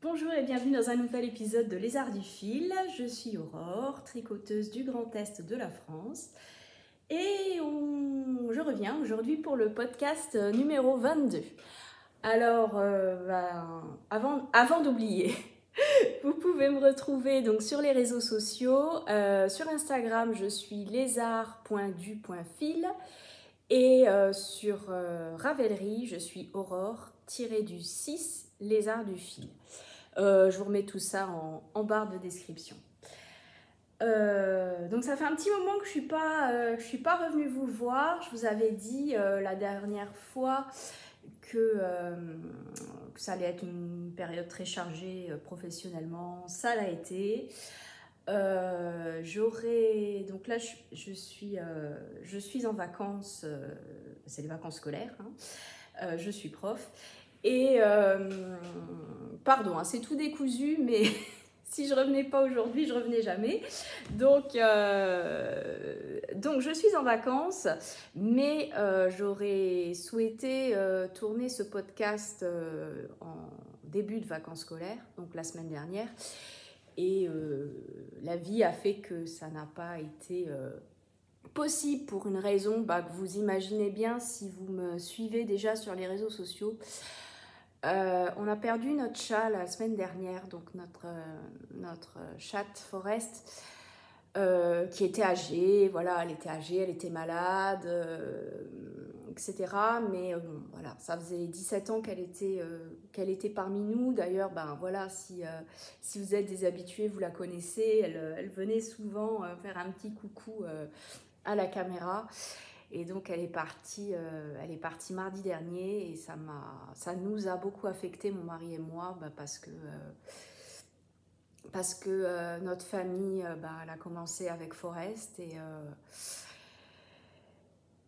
Bonjour et bienvenue dans un nouvel épisode de Les Arts du Fil. Je suis Aurore, tricoteuse du Grand Est de la France. Et je reviens aujourd'hui pour le podcast numéro 22. Alors, avant d'oublier, vous pouvez me retrouver donc sur les réseaux sociaux. Sur Instagram, je suis lézard.du.fil. Et sur Ravelry, je suis Aurore-6 Lézard du Fil. Je vous remets tout ça en barre de description. Donc ça fait un petit moment que je suis pas revenue vous voir. Je vous avais dit la dernière fois que ça allait être une période très chargée professionnellement. Ça l'a été. Donc là je suis en vacances. C'est les vacances scolaires. Je suis prof. Et pardon, hein, c'est tout décousu, mais si je revenais pas aujourd'hui, je revenais jamais. Donc je suis en vacances, mais j'aurais souhaité tourner ce podcast en début de vacances scolaires, donc la semaine dernière. Et la vie a fait que ça n'a pas été possible pour une raison que vous imaginez bien si vous me suivez déjà sur les réseaux sociaux. On a perdu notre chat la semaine dernière, donc notre chatte Forest, qui était âgée. Voilà, elle était âgée, elle était malade, etc. Mais bon, voilà, ça faisait 17 ans qu'elle était parmi nous. D'ailleurs, voilà, si vous êtes des habitués, vous la connaissez. Elle venait souvent faire un petit coucou à la caméra. Et donc elle est partie mardi dernier et ça nous a beaucoup affecté, mon mari et moi, parce que notre famille elle a commencé avec Forest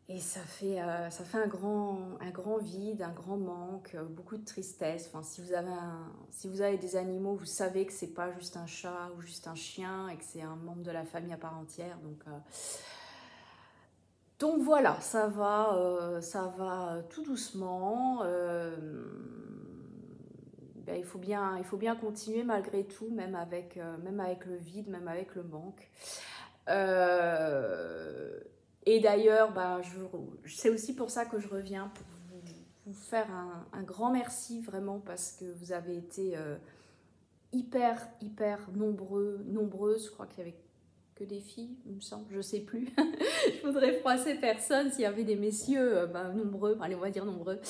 et ça fait un grand vide, un grand manque, beaucoup de tristesse. Enfin, si vous avez des animaux, vous savez que c'est pas juste un chat ou juste un chien et que c'est un membre de la famille à part entière. Donc voilà, ça va tout doucement. Il faut bien continuer malgré tout, même avec le vide, même avec le manque. Et d'ailleurs, c'est aussi pour ça que je reviens, pour vous faire un grand merci vraiment, parce que vous avez été hyper nombreuses. Je crois qu'il y avait que des filles, il me semble, je sais plus. Je voudrais froisser personne. S'il y avait des messieurs nombreux, allez, on va dire nombreux,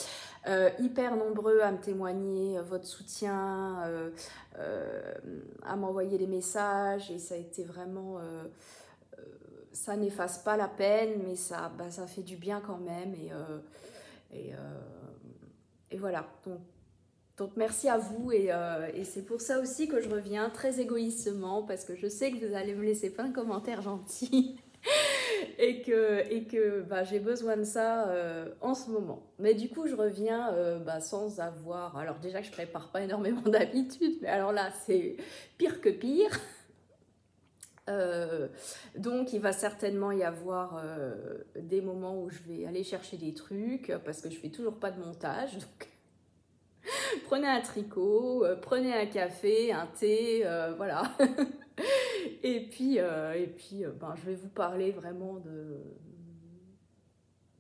hyper nombreux à me témoigner votre soutien, à m'envoyer des messages, et ça a été vraiment ça n'efface pas la peine, mais ça fait du bien quand même, et voilà. Donc merci à vous, et c'est pour ça aussi que je reviens très égoïstement, parce que je sais que vous allez me laisser plein de commentaires gentils et que j'ai besoin de ça en ce moment. Mais du coup je reviens sans avoir... Alors déjà que je prépare pas énormément d'habitude, mais alors là c'est pire que pire. Donc il va certainement y avoir des moments où je vais aller chercher des trucs, parce que je fais toujours pas de montage, donc prenez un tricot, prenez un café, un thé, voilà. Et puis je vais vous parler vraiment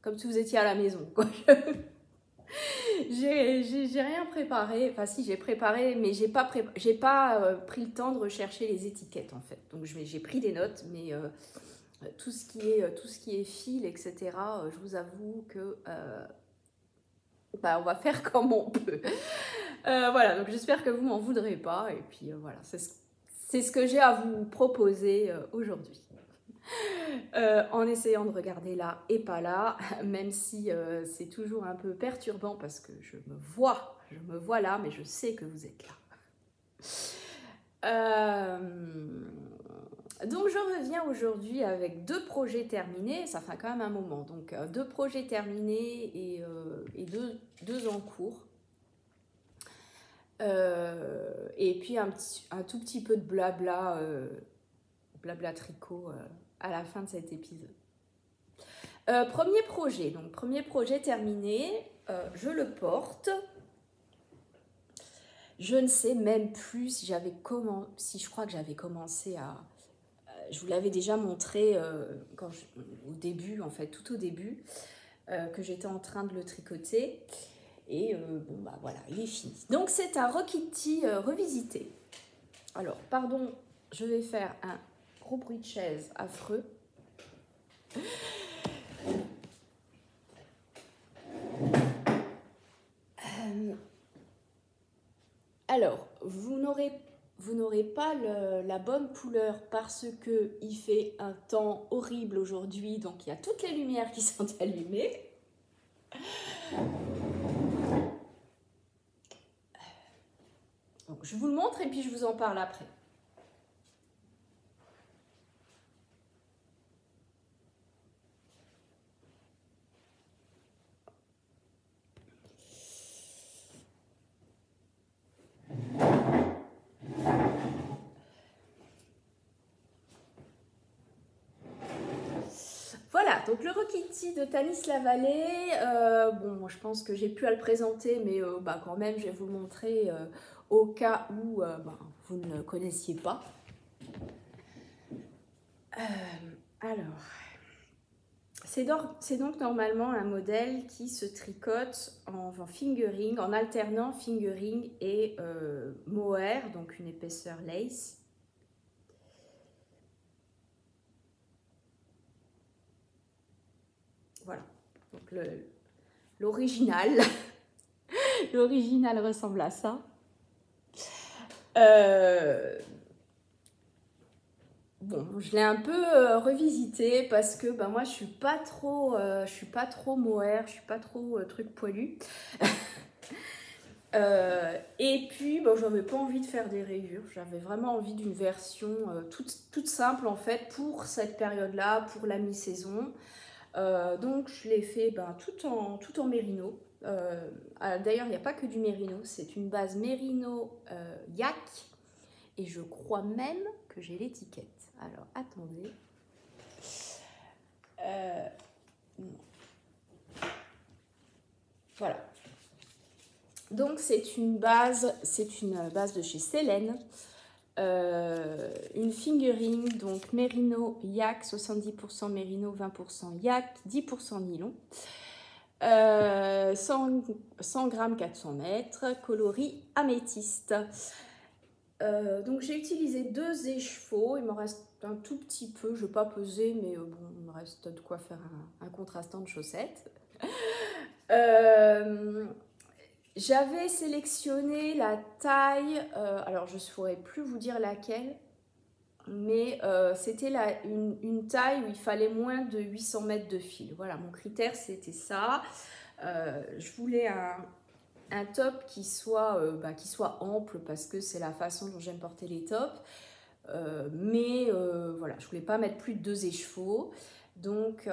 comme si vous étiez à la maison, quoi. J'ai rien préparé, enfin si, j'ai préparé, mais j'ai pas pris le temps de rechercher les étiquettes, en fait. Donc j'ai pris des notes, mais tout ce qui est fil, etc., je vous avoue que on va faire comme on peut. Voilà, donc j'espère que vous m'en voudrez pas, et puis voilà, c'est ce que j'ai à vous proposer aujourd'hui. En essayant de regarder là et pas là, même si c'est toujours un peu perturbant, parce que je me vois là, mais je sais que vous êtes là. Donc je reviens aujourd'hui avec 2 projets terminés. Ça fait quand même un moment, donc 2 projets terminés et 2 en cours. Et puis un tout petit peu de blabla tricot à la fin de cet épisode. Premier projet terminé, je le porte. Je ne sais même plus si je crois que j'avais commencé à... Je vous l'avais déjà montré au début, en fait, tout au début, que j'étais en train de le tricoter. Et bon, bah voilà, il est fini. Donc, c'est un Rokitty revisité. Alors, pardon, je vais faire un gros bruit de chaise affreux. Alors, vous n'aurez pas la bonne couleur parce que il fait un temps horrible aujourd'hui, donc il y a toutes les lumières qui sont allumées. Donc, je vous le montre et puis je vous en parle après. Voilà, donc le Rokitty de Tanis Lavallée, bon, je pense que j'ai pu à le présenter, mais bah, quand même, je vais vous le montrer au cas où bah, vous ne le connaissiez pas. Alors, c'est donc normalement un modèle qui se tricote en fingering, en alternant fingering et mohair, donc une épaisseur lace. Voilà, donc l'original. L'original ressemble à ça. Bon, je l'ai un peu revisité parce que bah, moi je suis pas trop mohair, je suis pas trop truc poilu. Et puis bah, j'avais pas envie de faire des rayures, j'avais vraiment envie d'une version toute simple en fait pour cette période-là, pour la mi-saison. Donc je l'ai fait ben, tout en mérino. D'ailleurs, il n'y a pas que du mérino, c'est une base mérino yak. Et je crois même que j'ai l'étiquette. Alors, attendez. Voilà. Donc, c'est une base de chez Célène. Une fingering, donc mérino yak, 70% mérino, 20% yak, 10% nylon. 100 grammes 400 mètres, coloris améthyste. Donc j'ai utilisé 2 écheveaux, il me reste un tout petit peu, je ne vais pas peser, mais bon, il me reste de quoi faire un contrastant de chaussettes. J'avais sélectionné la taille, alors je ne saurais plus vous dire laquelle, mais c'était une taille où il fallait moins de 800 mètres de fil. Voilà, mon critère c'était ça. Je voulais un top qui soit ample parce que c'est la façon dont j'aime porter les tops. Mais voilà, je voulais pas mettre plus de 2 écheveaux. Donc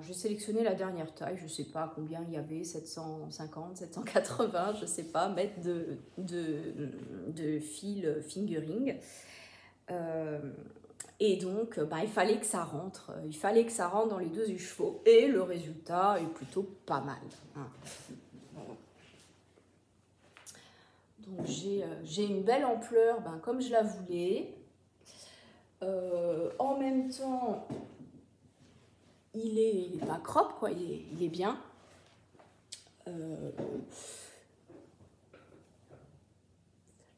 j'ai sélectionné la dernière taille, je sais pas combien il y avait, 750, 780, je sais pas, mètres de fil fingering. Et donc il fallait que ça rentre, dans les 2 écheveaux et le résultat est plutôt pas mal. Hein. Donc j'ai une belle ampleur comme je la voulais. En même temps, il est pas crop, quoi, il est bien.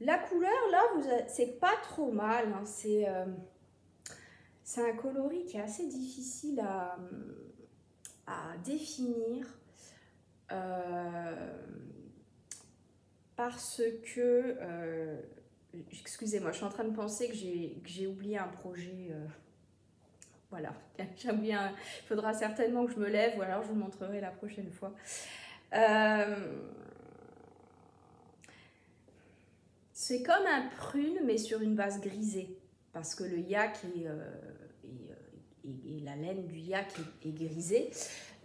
La couleur, là, c'est pas trop mal. Hein, c'est un coloris qui est assez difficile à définir. Parce que, excusez-moi, je suis en train de penser que j'ai oublié un projet. Voilà, j'ai oublié il faudra certainement que je me lève ou alors je vous le montrerai la prochaine fois. C'est comme un prune, mais sur une base grisée, parce que le yak et la laine du yak est grisée.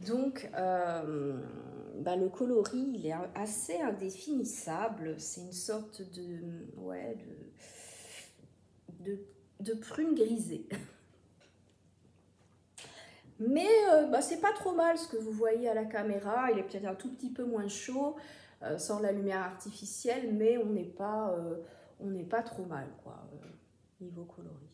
Donc, le coloris, il est assez indéfinissable. C'est une sorte de prune grisée. Mais c'est pas trop mal ce que vous voyez à la caméra. Il est peut-être un tout petit peu moins chaud. sans la lumière artificielle, mais on n'est pas trop mal, quoi, niveau coloris.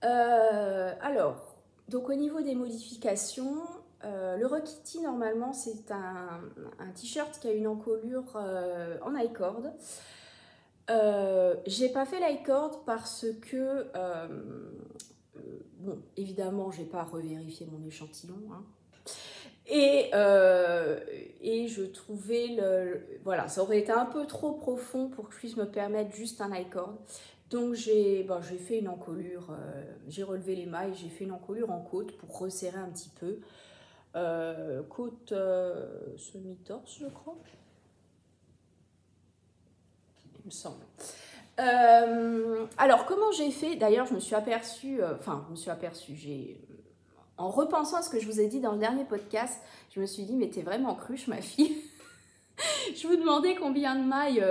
Alors, donc au niveau des modifications, le Rockity, normalement, c'est un t-shirt qui a une encolure en I-cord. J'ai pas fait l'i-cord parce que, bon, évidemment, j'ai pas revérifié mon échantillon, hein. Et je trouvais voilà, ça aurait été un peu trop profond pour que je puisse me permettre juste un I-cord. Donc j'ai fait une encolure, j'ai relevé les mailles, j'ai fait une encolure en côte pour resserrer un petit peu. Côte semi-torse, je crois. Il me semble. Alors, comment j'ai fait? D'ailleurs, je me suis aperçue, en repensant à ce que je vous ai dit dans le dernier podcast, je me suis dit, mais t'es vraiment cruche, ma fille. Je vous demandais combien de mailles,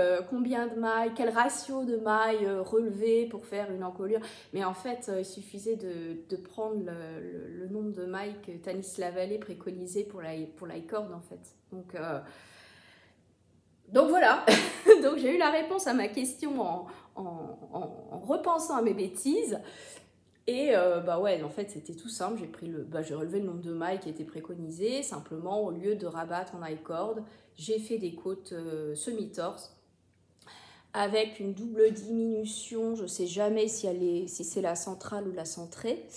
quel ratio de mailles relever pour faire une encolure. Mais en fait, il suffisait de prendre le nombre de mailles que Tanis Lavallée préconisait pour l'i-cord, en fait. Donc voilà, donc j'ai eu la réponse à ma question en repensant à mes bêtises. Et ouais, en fait, c'était tout simple. J'ai relevé le nombre de mailles qui étaient préconisées. Simplement, au lieu de rabattre en I-cord, j'ai fait des côtes semi-torse avec une double diminution. Je ne sais jamais si c'est la centrale ou la centrée.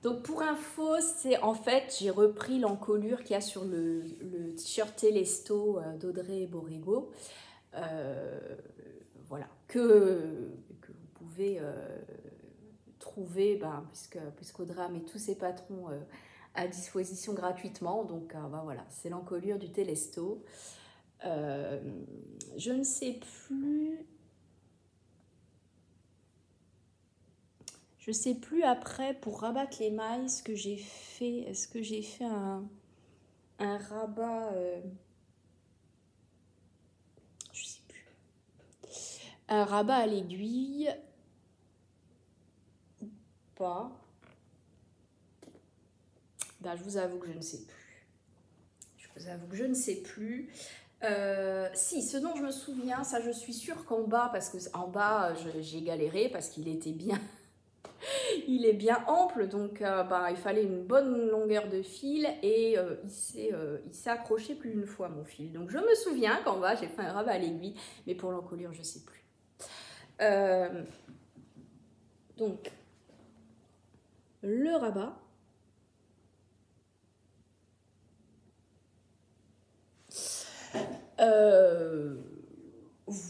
Donc pour info, en fait, j'ai repris l'encolure qu'il y a sur le t-shirt Telesto d'Audrey Borrego. Voilà, que vous pouvez trouver, puisqu'Audrey met tous ses patrons à disposition gratuitement. Donc voilà, c'est l'encolure du Telesto. Je ne sais plus... Je sais plus après, pour rabattre les mailles, ce que j'ai fait. Est-ce que j'ai fait un rabat... je sais plus. Un rabat à l'aiguille. Ou pas. Ben, je vous avoue que je ne sais plus. Si, ce dont je me souviens, ça je suis sûre qu'en bas, parce qu'en bas j'ai galéré parce qu'il était bien... Il est bien ample, donc il fallait une bonne longueur de fil et il s'est accroché plus d'une fois, mon fil. Donc je me souviens qu'en bas j'ai fait un rabat à l'aiguille, mais pour l'encolure je ne sais plus. Donc le rabat.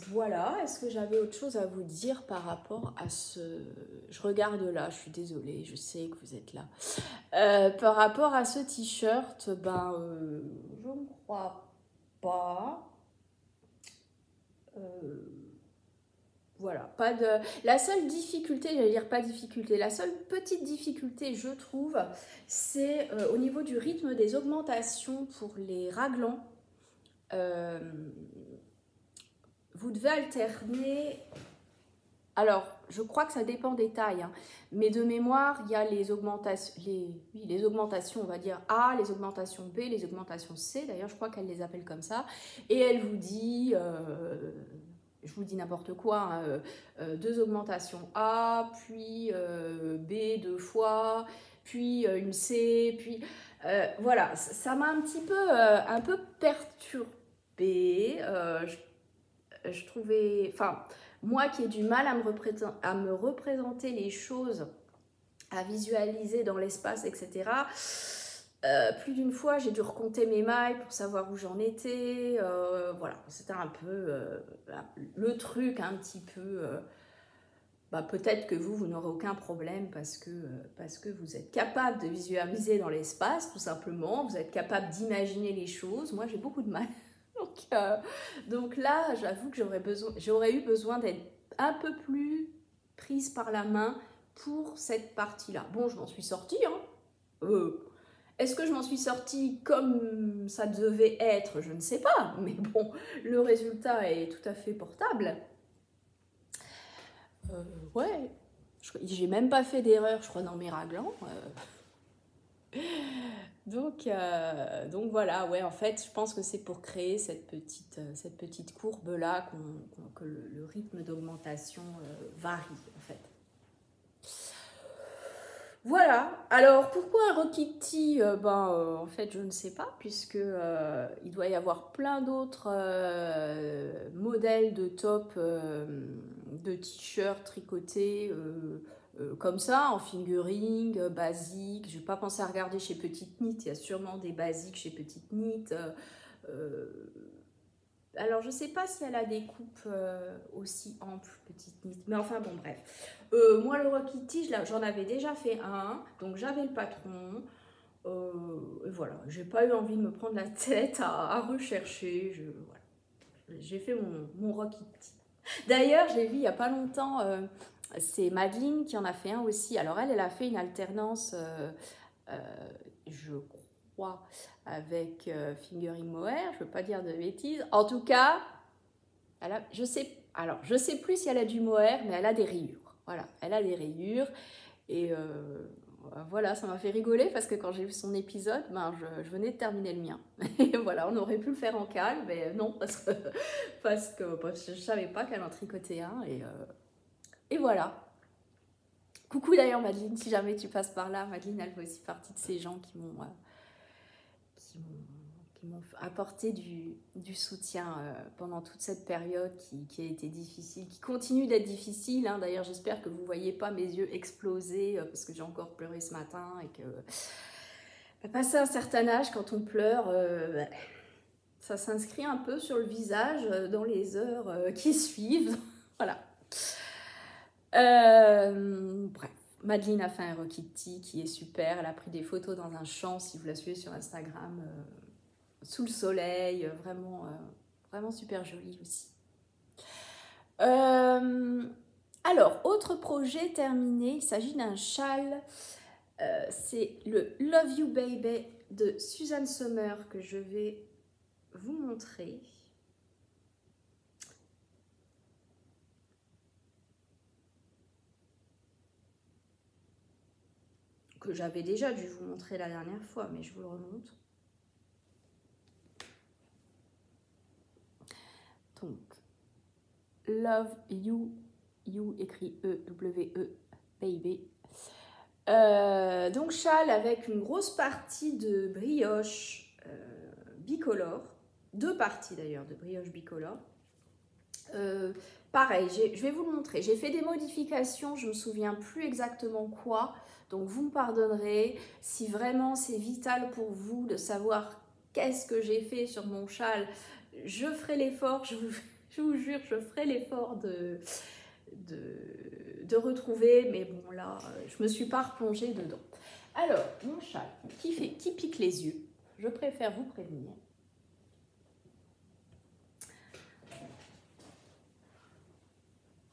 Voilà, est-ce que j'avais autre chose à vous dire par rapport à ce... Je regarde là, je suis désolée, je sais que vous êtes là. Par rapport à ce t-shirt, je ne crois pas. Voilà, pas de... La seule difficulté, j'allais dire pas difficulté, la seule petite difficulté, je trouve, c'est au niveau du rythme des augmentations pour les raglans. Vous devez alterner... Alors, je crois que ça dépend des tailles, hein, mais de mémoire, il y a les augmentations, on va dire A, les augmentations B, les augmentations C. D'ailleurs, je crois qu'elle les appelle comme ça. Et elle vous dit, je vous dis n'importe quoi, hein, 2 augmentations A, puis B 2 fois, puis une C, puis... voilà, ça m'a un peu perturbée. Je trouvais... Enfin... Moi qui ai du mal à me représenter les choses, à visualiser dans l'espace, etc. Plus d'une fois, j'ai dû recompter mes mailles pour savoir où j'en étais. Voilà, c'était un peu le truc un petit peu... peut-être que vous n'aurez aucun problème parce que vous êtes capable de visualiser dans l'espace, tout simplement. Vous êtes capable d'imaginer les choses. Moi, j'ai beaucoup de mal. Donc là, j'avoue que j'aurais eu besoin d'être un peu plus prise par la main pour cette partie-là. Bon, je m'en suis sortie. Hein. Est-ce que je m'en suis sortie comme ça devait être? Je ne sais pas. Mais bon, le résultat est tout à fait portable. Ouais. J'ai même pas fait d'erreur, je crois, dans mes raglans. Donc voilà, ouais, en fait, je pense que c'est pour créer cette petite courbe-là que le rythme d'augmentation varie, en fait. Voilà. Alors, pourquoi un Rokiti? En fait, je ne sais pas, puisque il doit y avoir plein d'autres modèles de top, de t-shirts tricotés comme ça, en fingering, basique. Je n'ai pas pensé à regarder chez Petite Knit. Il y a sûrement des basiques chez Petite Knit. Euh, alors, je ne sais pas si elle a des coupes aussi amples, Petite Knit. Mais enfin, bon, bref. Moi, le Rokiti, j'en avais déjà fait un. Donc, j'avais le patron. Et voilà. J'ai pas eu envie de me prendre la tête à rechercher. Voilà. J'ai fait mon Rokiti. D'ailleurs, j'ai vu il n'y a pas longtemps, c'est Madeleine qui en a fait un aussi. Alors, elle a fait une alternance, je crois, avec Fingering Mohair. Je ne veux pas dire de bêtises. En tout cas, je sais plus si elle a du mohair, mais elle a des rayures. Voilà, elle a des rayures. Et voilà, ça m'a fait rigoler parce que quand j'ai vu son épisode, je venais de terminer le mien. Et voilà, on aurait pu le faire en calme, mais non, parce que je ne savais pas qu'elle en tricotait un. Et voilà. Coucou d'ailleurs Madeleine, si jamais tu passes par là, Madeleine, elle fait aussi partie de ces gens qui m'ont apporté du soutien pendant toute cette période qui a été difficile, qui continue d'être difficile. Hein. D'ailleurs, j'espère que vous ne voyez pas mes yeux exploser parce que j'ai encore pleuré ce matin et que passé un certain âge, quand on pleure, ça s'inscrit un peu sur le visage dans les heures qui suivent. Voilà. Bref. Madeleine a fait un Rokiti qui est super. Elle a pris des photos dans un champ, si vous la suivez sur Instagram, sous le soleil, vraiment super joli aussi. Alors, autre projet terminé, il s'agit d'un châle. C'est le Love You Baby de Suzanne Sommer que je vais vous montrer. Que j'avais déjà dû vous montrer la dernière fois, mais je vous le remonte. Donc, Love You, You écrit E-W-E, Baby. Donc, châle avec une grosse partie de brioche bicolore. 2 parties d'ailleurs de brioche bicolore. Pareil, je vais vous le montrer. J'ai fait des modifications, je ne me souviens plus exactement quoi. Donc vous me pardonnerez si vraiment c'est vital pour vous de savoir qu'est-ce que j'ai fait sur mon châle. Je ferai l'effort, je vous jure, je ferai l'effort de retrouver. Mais bon là, je ne me suis pas replongée dedans. Alors, mon châle qui pique les yeux, je préfère vous prévenir.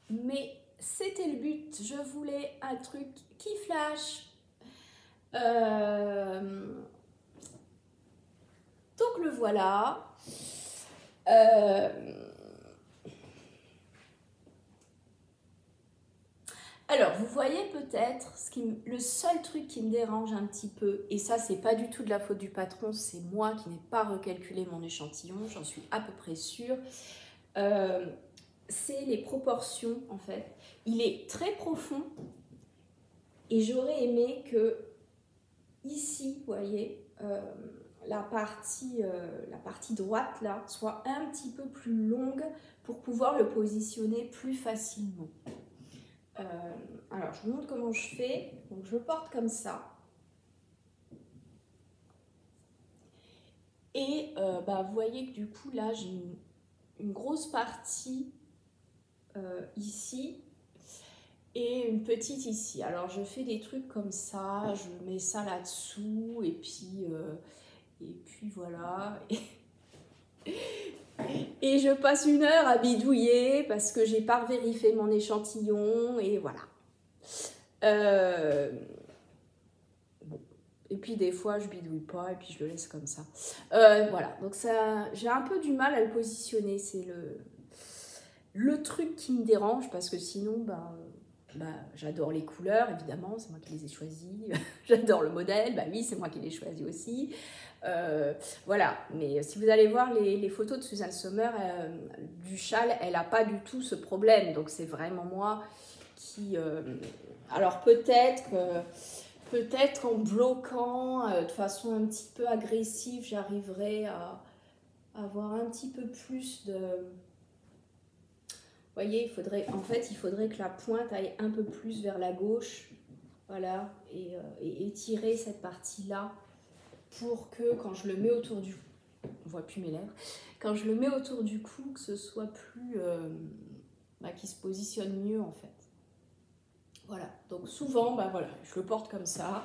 Mais c'était le but, je voulais un truc qui flash. Donc le voilà. Alors, vous voyez peut-être, le seul truc qui me dérange un petit peu, et ça, c'est pas du tout de la faute du patron, c'est moi qui n'ai pas recalculé mon échantillon, j'en suis à peu près sûre. C'est les proportions, en fait. Il est très profond, et j'aurais aimé que, ici, vous voyez, la partie droite, là, soit un petit peu plus longue pour pouvoir le positionner plus facilement. Alors, je vous montre comment je fais. Donc, je le porte comme ça. Et vous voyez que du coup, là, j'ai une grosse partie ici et une petite ici. Alors, je fais des trucs comme ça. Je mets ça là-dessous et puis voilà. Et je passe 1 heure à bidouiller parce que j'ai pas vérifié mon échantillon et voilà. Bon. Et puis des fois je bidouille pas et puis je le laisse comme ça. Voilà, donc ça, j'ai un peu du mal à le positionner. C'est le truc qui me dérange parce que sinon, bah, j'adore les couleurs, évidemment, c'est moi qui les ai choisies. J'adore le modèle, bah oui, c'est moi qui l'ai choisi aussi. Voilà, mais si vous allez voir les photos de Suzanne Sommer, du châle, elle n'a pas du tout ce problème. Donc c'est vraiment moi qui... alors peut-être en bloquant de façon un petit peu agressive, j'arriverai à avoir un petit peu plus de... Vous voyez, il faudrait que la pointe aille un peu plus vers la gauche, voilà, et étirer cette partie-là pour que quand je le mets autour du cou, on voit plus mes lèvres, quand je le mets autour du cou, que ce soit plus, qu'il se positionne mieux en fait. Voilà, donc souvent, voilà, je le porte comme ça.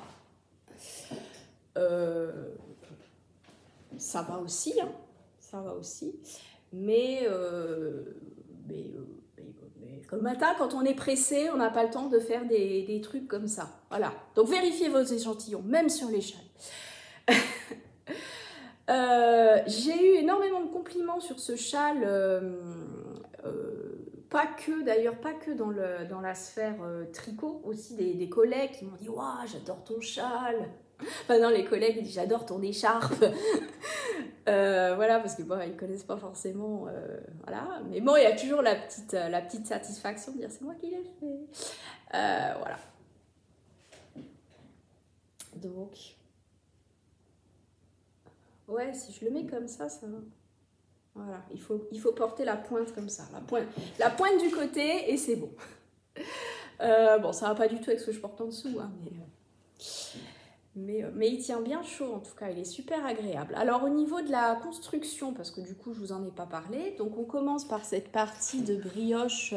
Ça va aussi, hein, ça va aussi, mais le matin, quand on est pressé, on n'a pas le temps de faire des trucs comme ça. Voilà. Donc, vérifiez vos échantillons, même sur les châles. J'ai eu énormément de compliments sur ce châle. Pas que dans la sphère tricot, aussi des collègues qui m'ont dit « Waouh, j'adore ton châle !» Enfin non, les collègues ils disent « J'adore ton écharpe !» Voilà, parce que bon, ils connaissent pas forcément, voilà. Mais bon, il y a toujours la petite satisfaction de dire c'est moi qui l'ai fait. Voilà. Donc, ouais, si je le mets comme ça, voilà, il faut porter la pointe comme ça, la pointe du côté et c'est bon. Bon, ça va pas du tout avec ce que je porte en dessous, hein, mais il tient bien chaud en tout cas, il est super agréable. Alors au niveau de la construction, parce que du coup je vous en ai pas parlé, donc on commence par cette partie de brioche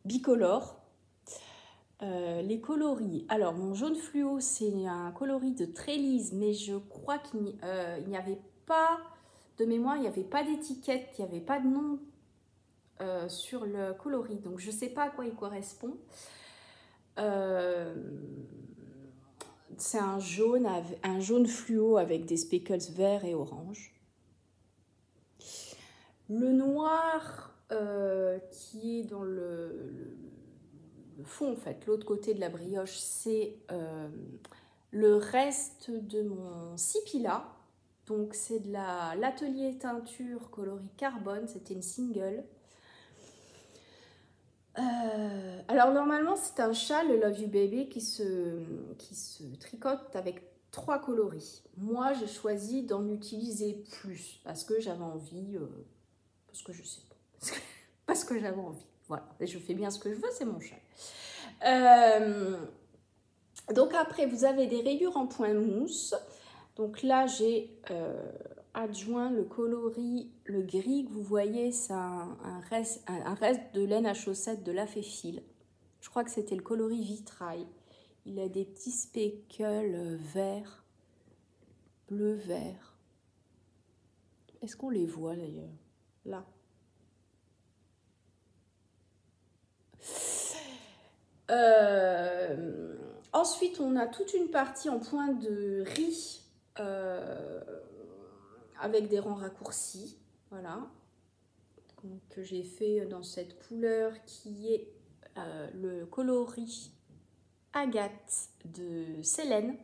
bicolore. Les coloris, alors mon jaune fluo c'est un coloris de Trélise, mais je crois qu'il n'y avait pas de mémoire, il n'y avait pas d'étiquette, il n'y avait pas de nom sur le coloris, donc je ne sais pas à quoi il correspond. C'est un jaune fluo avec des speckles verts et orange. Le noir qui est dans le fond, en fait, l'autre côté de la brioche, c'est le reste de mon Sipila. Donc c'est de l'atelier teinture coloris carbone, c'était une single. Alors normalement c'est un châle, le Love You Baby, qui se tricote avec 3 coloris. Moi j'ai choisi d'en utiliser plus parce que j'avais envie, parce que je sais pas, parce que j'avais envie. Voilà, et je fais bien ce que je veux, c'est mon châle. Donc après vous avez des rayures en point mousse. Donc là j'ai adjoint le coloris, le gris que vous voyez, c'est un reste de laine à chaussettes de La Féfile. Je crois que c'était le coloris vitrail. Il a des petits speckles verts, bleu-vert. Est-ce qu'on les voit d'ailleurs? Là. Ensuite, on a toute une partie en point de riz avec des rangs raccourcis, voilà, que j'ai fait dans cette couleur qui est le coloris Agate de Célène.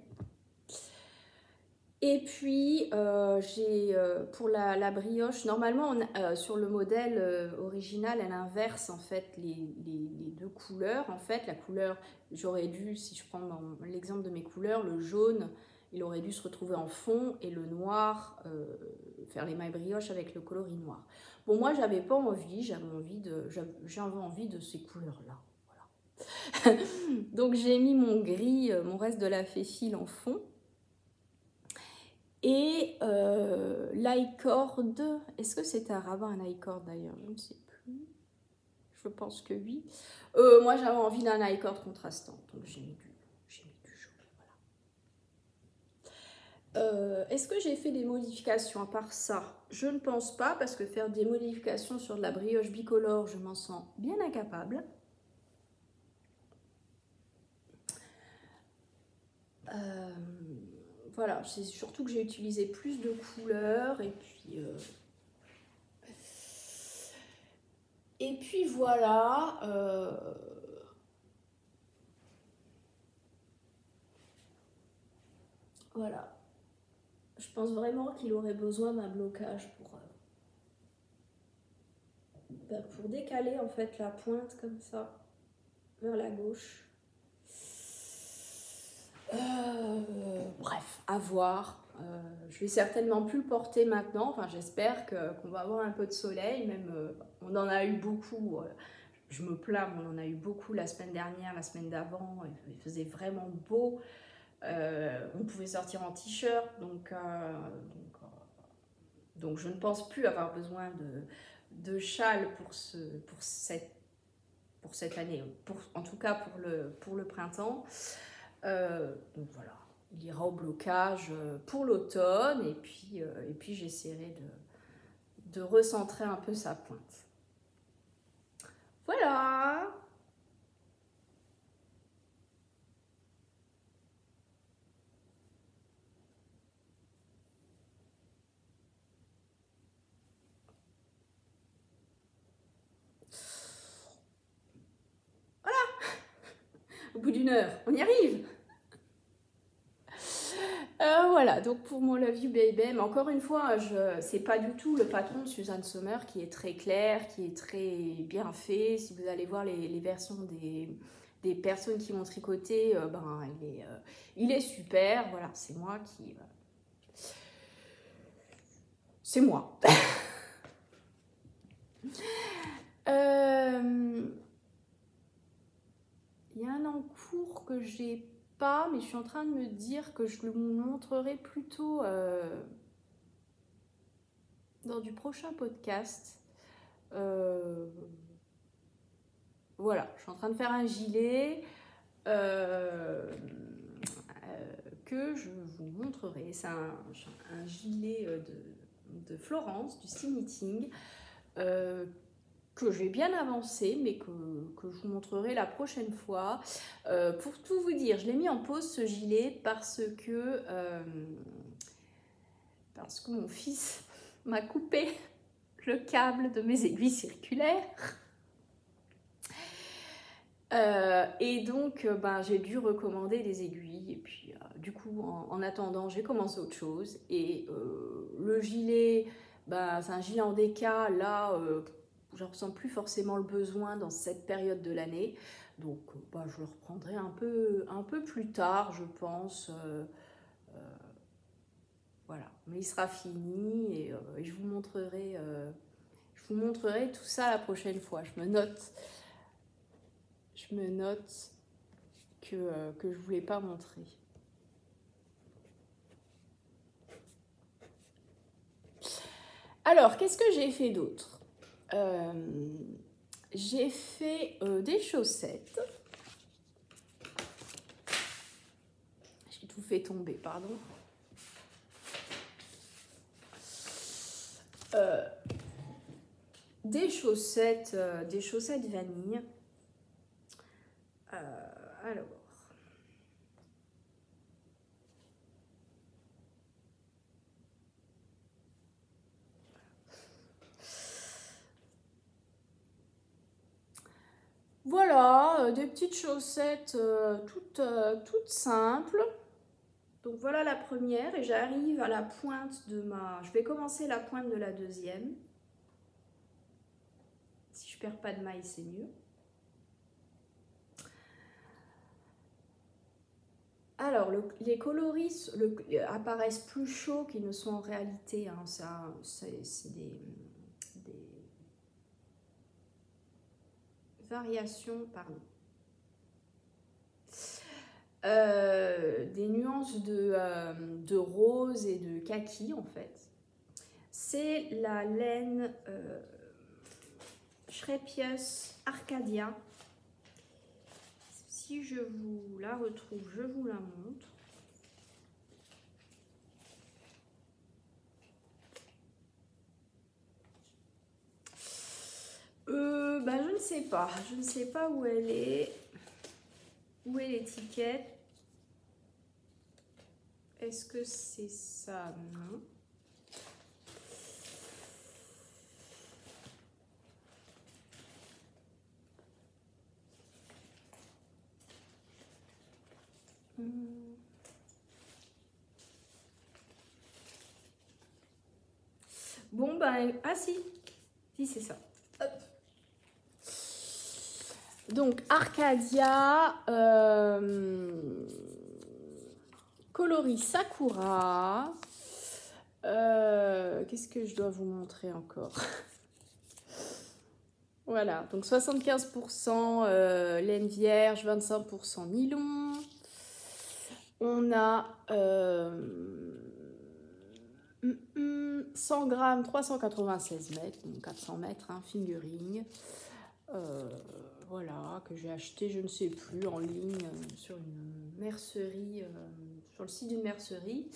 Et puis j'ai pour la brioche, normalement sur le modèle original, elle inverse en fait les deux couleurs. En fait, la couleur, j'aurais dû, si je prends l'exemple de mes couleurs, le jaune, il aurait dû se retrouver en fond et le noir, faire les mailles brioche avec le coloris noir. Bon, moi, j'avais pas envie, j'avais envie de ces couleurs-là. Voilà. Donc, j'ai mis mon gris, mon reste de La Féfile en fond. Et l'icord, est-ce que c'était un rabat, un icord d'ailleurs? Je ne sais plus. Je pense que oui. Moi, j'avais envie d'un icord contrastant, donc j'ai mis du jaune. Voilà. Est-ce que j'ai fait des modifications à part ça? Je ne pense pas, parce que faire des modifications sur de la brioche bicolore, je m'en sens bien incapable. Voilà, c'est surtout que j'ai utilisé plus de couleurs et puis voilà. Voilà. Je pense vraiment qu'il aurait besoin d'un blocage pour décaler en fait la pointe comme ça vers la gauche. Bref, à voir. Je vais certainement plus le porter maintenant. Enfin, j'espère qu'on va avoir un peu de soleil. Même, on en a eu beaucoup. Je me plains, mais on en a eu beaucoup la semaine dernière, la semaine d'avant. Il faisait vraiment beau. On pouvait sortir en t-shirt. Donc, je ne pense plus avoir besoin de châle pour cette année. En tout cas, pour le printemps. Donc voilà, il ira au blocage pour l'automne et puis j'essaierai de recentrer un peu sa pointe. Voilà. Voilà. Au bout d'une heure, on y arrive. Voilà, donc pour mon Love You Baby, mais encore une fois, c'est pas du tout le patron de Suzanne Sommer qui est très clair, qui est très bien fait. Si vous allez voir les versions des personnes qui m'ont tricoté, il est super. Voilà, c'est moi qui... c'est moi. Il y a un en cours que j'ai pas, mais je suis en train de me dire que je le montrerai plutôt dans du prochain podcast. Voilà, je suis en train de faire un gilet que je vous montrerai. C'est un gilet de Florence, du Sea Knitting, que j'ai bien avancé, mais que je vous montrerai la prochaine fois. Pour tout vous dire, je l'ai mis en pause ce gilet parce que mon fils m'a coupé le câble de mes aiguilles circulaires. Et donc, j'ai dû recommander des aiguilles. Et puis, du coup, en attendant, j'ai commencé autre chose. Et le gilet, c'est un gilet en déca. Là, je ne ressens plus forcément le besoin dans cette période de l'année. Donc, je le reprendrai un peu plus tard, je pense. Voilà, mais il sera fini et je vous montrerai tout ça la prochaine fois. Je me note que je voulais pas montrer. Alors, qu'est-ce que j'ai fait d'autre? J'ai fait des chaussettes. J'ai tout fait tomber, pardon. Des chaussettes vanille. Alors. Voilà, des petites chaussettes toutes simples. Donc voilà la première et j'arrive à la pointe de ma... Je vais commencer la pointe de la deuxième. Si je perds pas de maille, c'est mieux. Alors, les coloris apparaissent plus chauds qu'ils ne sont en réalité. Hein, c'est des variations, pardon. Des nuances de rose et de kaki en fait. C'est la laine Shrepius Arcadia. Si je vous la retrouve, je vous la montre. Je ne sais pas. Je ne sais pas où elle est. Où est l'étiquette? Est-ce que c'est ça? Non. ben, ah si, c'est ça. Hop. Donc, Arcadia, coloris Sakura. Qu'est-ce que je dois vous montrer encore? Voilà, donc 75% laine vierge, 25% nylon. On a 100 grammes, 396 mètres, donc 400 mètres, hein, fingering. Voilà, que j'ai acheté, je ne sais plus, en ligne sur une mercerie, sur le site d'une mercerie.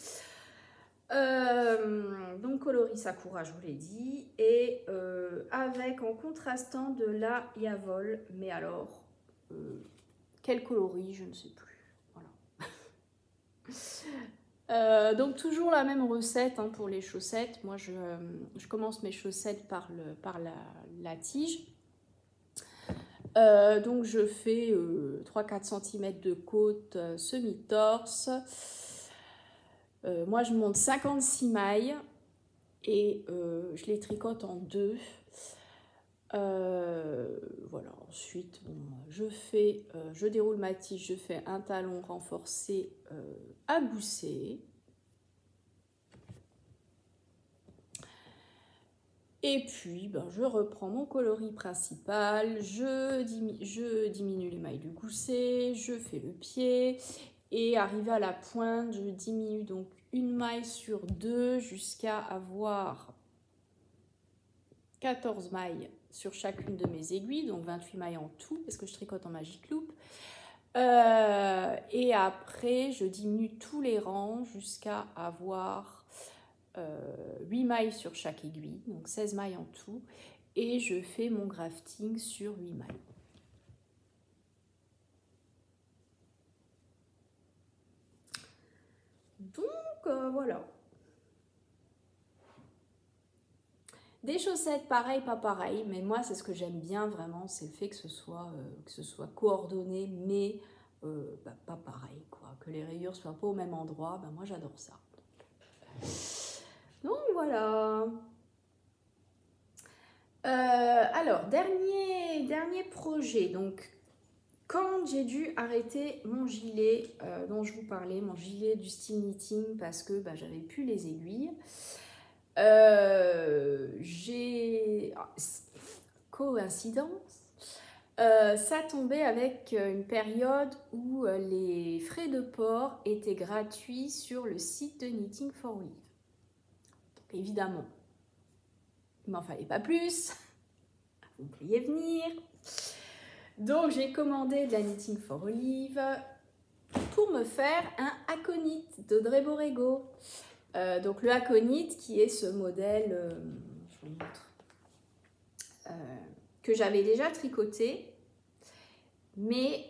Donc coloris Sakura, je vous l'ai dit, et avec en contrastant de la Yavol, mais alors quel coloris, je ne sais plus. Voilà. Donc toujours la même recette hein, pour les chaussettes. Moi je commence mes chaussettes par la tige. Donc je fais 3-4 cm de côte semi-torse. Moi je monte 56 mailles et je les tricote en 2. Voilà, ensuite bon, je déroule ma tige, je fais un talon renforcé à gousset. Et puis ben, je reprends mon coloris principal, je diminue les mailles du gousset, je fais le pied et arrivé à la pointe, je diminue donc une maille sur 2 jusqu'à avoir 14 mailles sur chacune de mes aiguilles, donc 28 mailles en tout parce que je tricote en Magic Loop. Et après, je diminue tous les rangs jusqu'à avoir 8 mailles sur chaque aiguille, donc 16 mailles en tout, et je fais mon grafting sur 8 mailles. Donc voilà. Des chaussettes pareil, pas pareil, mais moi c'est ce que j'aime bien vraiment, c'est le fait que ce soit coordonné, mais pas pareil, quoi. Que les rayures soient pas au même endroit, moi j'adore ça. Donc voilà. Alors, dernier projet. Donc, quand j'ai dû arrêter mon gilet dont je vous parlais, mon gilet du style knitting, parce que j'avais plus les aiguilles, coïncidence, ça tombait avec une période où les frais de port étaient gratuits sur le site de Knitting for Olive. Donc, évidemment, il m'en fallait pas plus. Vous me pourriez venir. Donc j'ai commandé de la Knitting for Olive pour me faire un aconite d'Audrey Borrego. Donc le aconite qui est ce modèle, je vous montre, que j'avais déjà tricoté, mais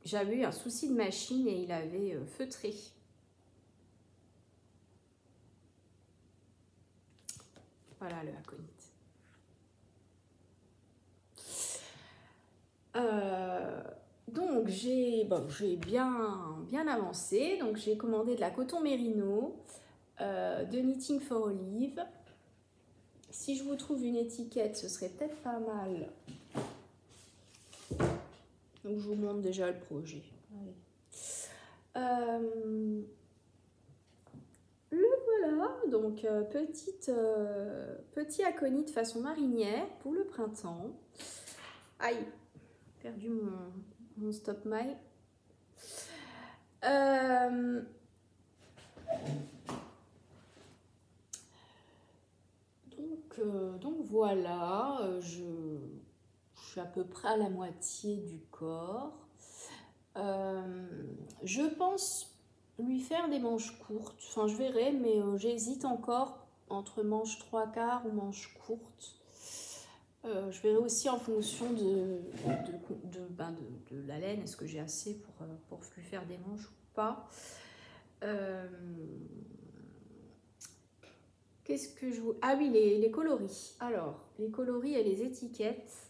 j'avais eu un souci de machine et il avait feutré. Voilà le aconite. Donc j'ai bien avancé, donc j'ai commandé de la coton mérino de Knitting for Olive. Si je vous trouve une étiquette, ce serait peut-être pas mal. Donc je vous montre déjà le projet. Le voilà, donc petit aconite façon marinière pour le printemps. Aïe, perdu mon stop maille. Donc voilà, je suis à peu près à la moitié du corps. Je pense lui faire des manches courtes, enfin je verrai, mais j'hésite encore entre manches 3/4 ou manches courtes. Je verrai aussi en fonction de la laine, est-ce que j'ai assez pour lui faire des manches ou pas. Qu'est-ce que je vous... Ah oui, les coloris. Alors, les coloris et les étiquettes.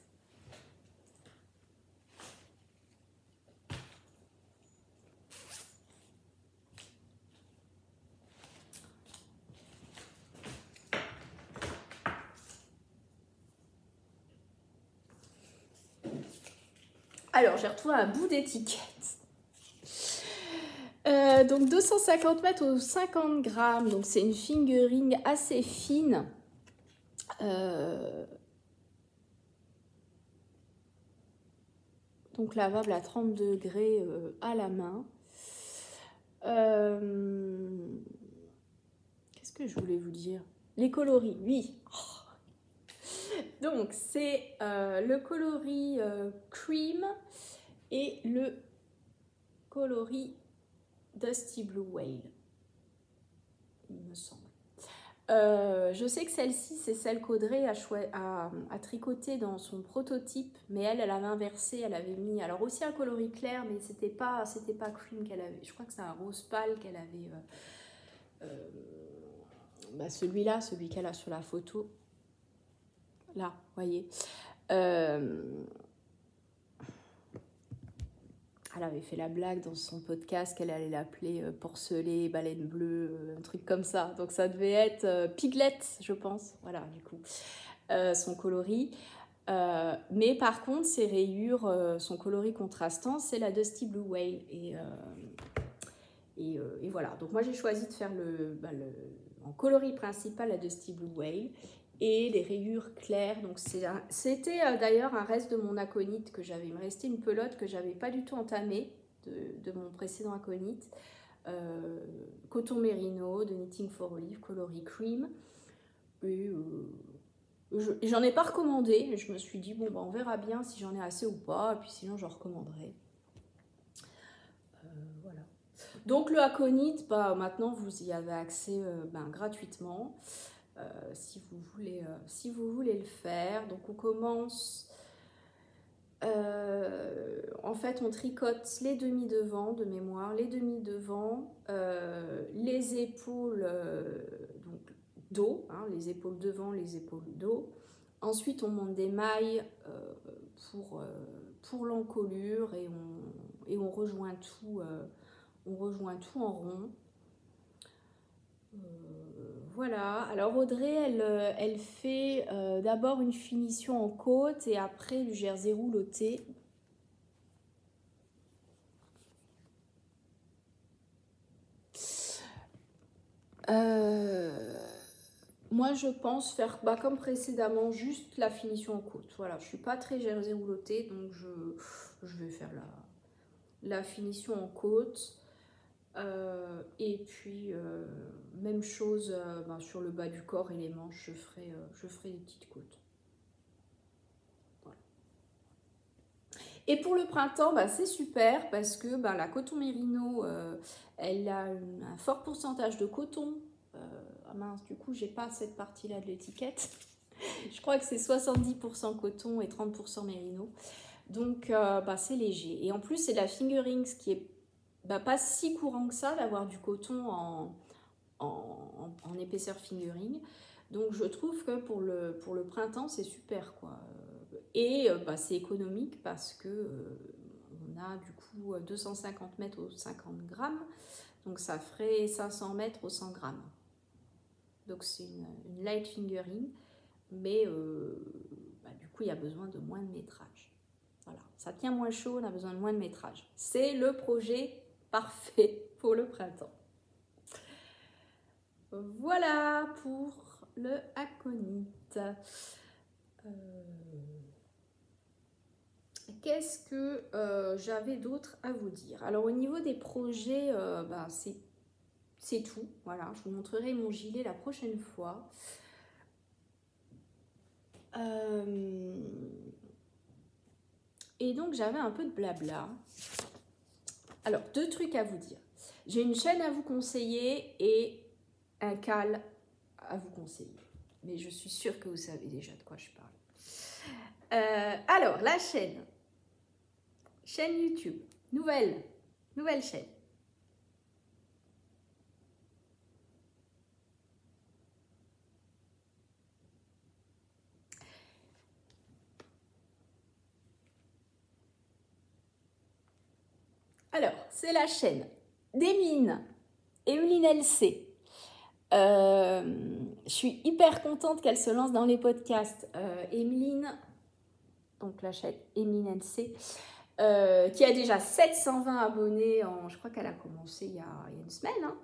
Alors, j'ai retrouvé un bout d'étiquette. Donc 250 mètres aux 50 grammes, donc c'est une fingering assez fine. Donc lavable à 30 degrés à la main. Qu'est-ce que je voulais vous dire? Les coloris, oui. Donc c'est le coloris Cream et le coloris Dusty Blue Whale, il me semble. Je sais que celle-ci, c'est celle qu'Audrey a tricoté dans son prototype, mais elle avait inversé, elle avait mis alors aussi un coloris clair, mais c'était pas cream qu'elle avait. Je crois que c'est un rose pâle qu'elle avait. Celui-là, celui qu'elle a sur la photo. Là, voyez. Elle avait fait la blague dans son podcast qu'elle allait l'appeler porcelet, baleine bleue, un truc comme ça. Donc ça devait être Piglet, je pense. Voilà, du coup, son coloris. Mais par contre, ses rayures, son coloris contrastant, c'est la Dusty Blue Whale. Et voilà. Donc moi, j'ai choisi de faire en coloris principal la Dusty Blue Whale. Et les rayures claires, donc c'était d'ailleurs un reste de mon aconite que j'avais, il me restait une pelote que j'avais pas du tout entamée de mon précédent aconite, coton mérino de Knitting for Olive, coloris cream, et j'en ai pas recommandé, je me suis dit bon on verra bien si j'en ai assez ou pas, et puis sinon j'en recommanderai. Voilà. Donc le aconite, maintenant vous y avez accès gratuitement. Si vous voulez le faire. Donc on commence, en fait on tricote les demi-devants de mémoire, les demi-devants, les épaules donc dos, hein, les épaules devant, les épaules dos. Ensuite on monte des mailles pour l'encolure et on rejoint tout en rond. Voilà, alors Audrey, elle fait d'abord une finition en côte et après du jersey rouloté. Moi, je pense faire comme précédemment, juste la finition en côte. Voilà, je ne suis pas très jersey rouloté, donc je vais faire la finition en côte. Et puis même chose sur le bas du corps et les manches, je ferai des petites côtes. Voilà. Et pour le printemps, c'est super parce que la coton mérino, elle a un fort pourcentage de coton. Mince, du coup j'ai pas cette partie là de l'étiquette. Je crois que c'est 70% coton et 30% mérino. Donc c'est léger. Et en plus c'est de la fingering, ce qui est pas si courant que ça d'avoir du coton en épaisseur fingering. Donc je trouve que pour le printemps c'est super quoi. Et c'est économique parce que on a du coup 250 mètres aux 50 grammes. Donc ça ferait 500 mètres aux 100 grammes. Donc c'est une light fingering. Mais du coup il y a besoin de moins de métrage. Voilà, ça tient moins chaud, on a besoin de moins de métrage. C'est le projet parfait pour le printemps. Voilà pour le aconite. Qu'est-ce que j'avais d'autre à vous dire? Alors au niveau des projets, c'est tout. Voilà, je vous montrerai mon gilet la prochaine fois. Et donc j'avais un peu de blabla. Alors, 2 trucs à vous dire. J'ai une chaîne à vous conseiller et un cal à vous conseiller. Mais je suis sûre que vous savez déjà de quoi je parle. Alors, la chaîne YouTube, nouvelle chaîne. Alors, c'est la chaîne d'Emeline LC. Je suis hyper contente qu'elle se lance dans les podcasts. Emeline, donc la chaîne Emeline LC, qui a déjà 720 abonnés, je crois qu'elle a commencé il y a une semaine. Hein.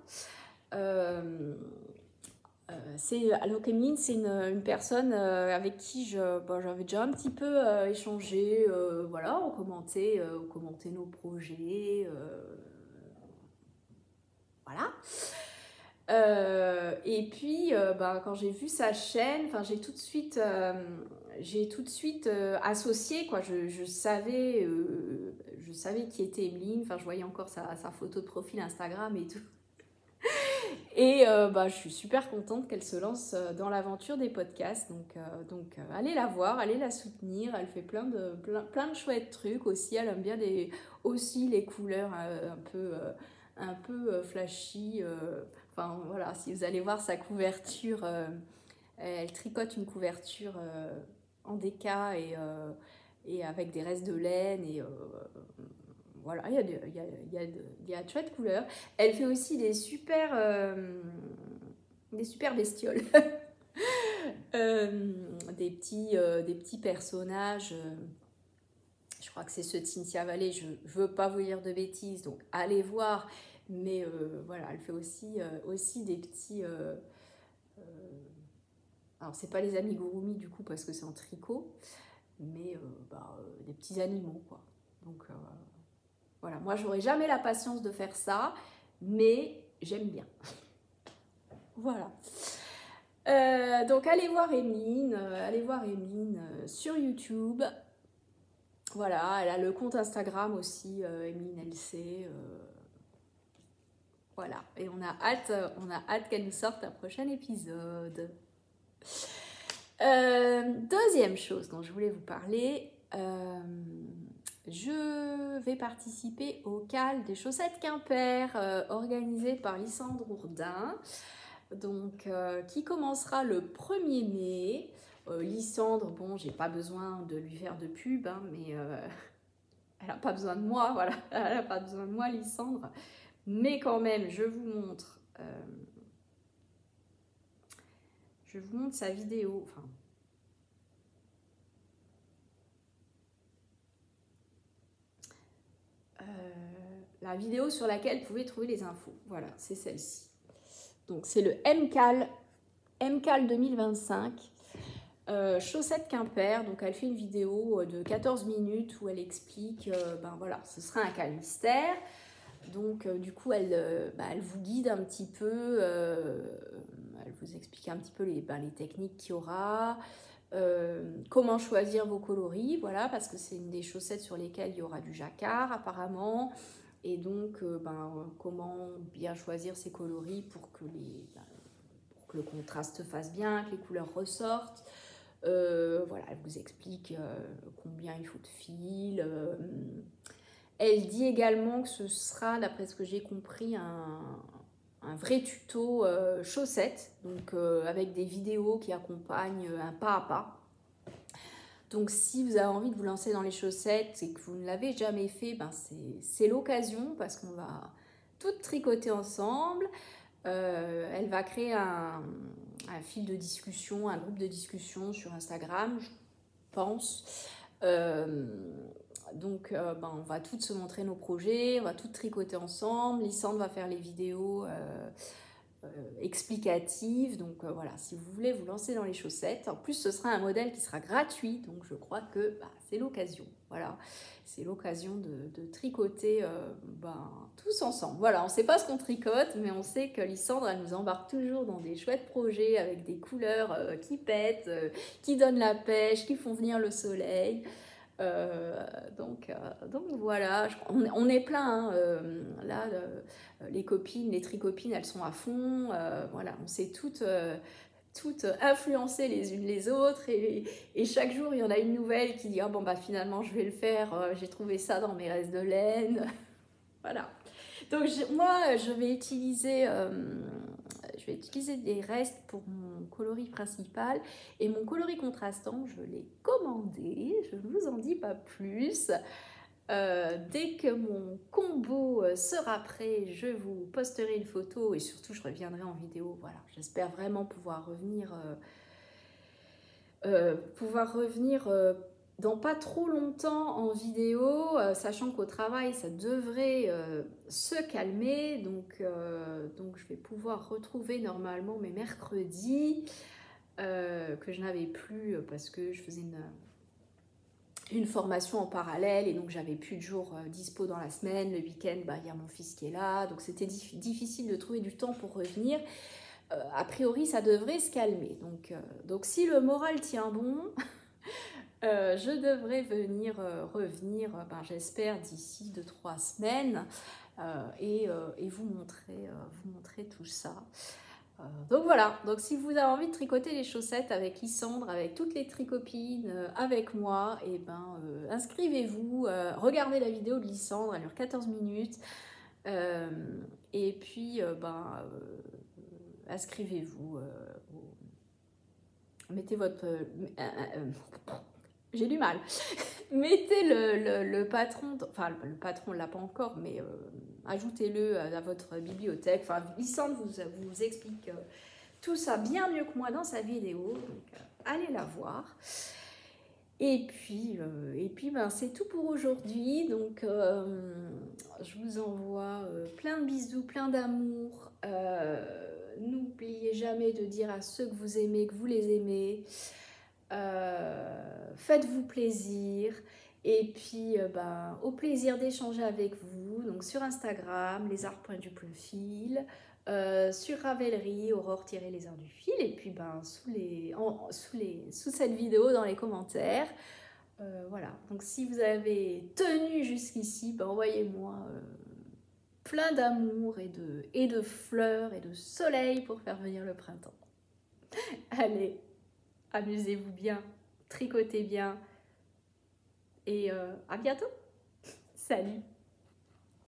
Donc Emeline, c'est une personne avec qui j'avais déjà un petit peu échangé, voilà, on commentait nos projets, voilà. Et puis, quand j'ai vu sa chaîne, j'ai tout de suite associé, quoi. Je savais qui était Emeline. Je voyais encore sa photo de profil Instagram et tout. Et je suis super contente qu'elle se lance dans l'aventure des podcasts. Donc allez la voir, allez la soutenir. Elle fait plein de chouettes trucs aussi. Elle aime bien aussi les couleurs un peu flashy. Voilà, si vous allez voir sa couverture, elle tricote une couverture en déca et avec des restes de laine. Et voilà, il y a de chouettes couleurs. Elle fait aussi des super bestioles. Des petits personnages. Je crois que c'est ceux de Cynthia Valley. Je ne veux pas vous dire de bêtises, donc allez voir. Mais voilà, elle fait aussi des petits... alors, c'est pas les amigurumi du coup, parce que c'est en tricot, mais des petits animaux, quoi. Donc, voilà, moi, j'aurais jamais la patience de faire ça, mais j'aime bien. Voilà. Donc, allez voir Emeline sur YouTube. Voilà, elle a le compte Instagram aussi, Emeline LC. Voilà, et on a hâte qu'elle nous sorte un prochain épisode. Deuxième chose dont je voulais vous parler, je vais participer au CAL des chaussettes Quimper organisé par Lysandre Ourdin, donc, qui commencera le 1er mai. Lysandre, bon, j'ai pas besoin de lui faire de pub, hein, mais elle n'a pas besoin de moi, voilà, elle n'a pas besoin de moi, Lysandre. Mais quand même, je vous montre sa vidéo. La vidéo sur laquelle vous pouvez trouver les infos. Voilà, c'est celle-ci. Donc, c'est le MCAL 2025. Chaussettes Quimper. Donc, elle fait une vidéo de 14 minutes où elle explique, voilà, ce sera un CAL mystère. Donc, du coup, elle vous guide un petit peu, elle vous explique un petit peu les techniques qu'il y aura, comment choisir vos coloris, voilà, parce que c'est une des chaussettes sur lesquelles il y aura du jacquard, apparemment. Et donc, comment bien choisir ces coloris pour que le contraste fasse bien, que les couleurs ressortent. Voilà, elle vous explique combien il faut de fils. Elle dit également que ce sera, d'après ce que j'ai compris, un vrai tuto chaussettes, donc avec des vidéos qui accompagnent un pas à pas. Donc si vous avez envie de vous lancer dans les chaussettes et que vous ne l'avez jamais fait, c'est l'occasion, parce qu'on va toutes tricoter ensemble. Elle va créer un fil de discussion, un groupe de discussion sur Instagram, je pense. Donc, on va toutes se montrer nos projets, on va toutes tricoter ensemble. Lysandre va faire les vidéos explicatives. Donc, voilà, si vous voulez vous lancer dans les chaussettes. En plus, ce sera un modèle qui sera gratuit. Donc, je crois que c'est l'occasion. Voilà, c'est l'occasion de tricoter tous ensemble. Voilà, on ne sait pas ce qu'on tricote, mais on sait que Lysandre, elle nous embarque toujours dans des chouettes projets avec des couleurs qui pètent, qui donnent la pêche, qui font venir le soleil. Donc voilà, on est plein, hein, là, les copines, les tricopines, elles sont à fond, voilà, on s'est toutes influencées les unes les autres, et chaque jour il y en a une nouvelle qui dit finalement je vais le faire, j'ai trouvé ça dans mes restes de laine. Voilà, donc moi je vais utiliser des restes pour mon coloris principal, et mon coloris contrastant, je l'ai commandé, je ne vous en dis pas plus. Dès que mon combo sera prêt, je vous posterai une photo, et surtout je reviendrai en vidéo. Voilà, j'espère vraiment pouvoir revenir dans pas trop longtemps en vidéo, sachant qu'au travail ça devrait se calmer, donc je vais pouvoir retrouver normalement mes mercredis que je n'avais plus parce que je faisais une formation en parallèle et donc j'avais plus de jours dispo dans la semaine. Le week-end, bah, y a mon fils qui est là, donc c'était difficile de trouver du temps pour revenir. A priori ça devrait se calmer, donc si le moral tient bon, je devrais revenir, ben, j'espère d'ici 2-3 semaines et vous montrer tout ça. Donc voilà, donc si vous avez envie de tricoter les chaussettes avec Lysandre, avec toutes les tricopines, avec moi, et ben inscrivez-vous, regardez la vidéo de Lysandre, elle dure 14 minutes, et puis inscrivez-vous, mettez votre... j'ai du mal. Mettez le patron, enfin le patron ne l'a pas encore, mais ajoutez-le à votre bibliothèque. Enfin, Lysandre vous explique tout ça bien mieux que moi dans sa vidéo, donc allez la voir. Et puis ben, c'est tout pour aujourd'hui. Donc je vous envoie plein de bisous, plein d'amour. N'oubliez jamais de dire à ceux que vous aimez que vous les aimez. Faites-vous plaisir et puis ben, au plaisir d'échanger avec vous, donc sur Instagram, lesarts.du.fil, sur Ravelry, Aurore-les arts du fil, et puis ben, sous cette vidéo dans les commentaires. Voilà, donc si vous avez tenu jusqu'ici, ben, envoyez-moi plein d'amour et de fleurs et de soleil pour faire venir le printemps. Allez, amusez-vous bien, tricotez bien et à bientôt. Salut!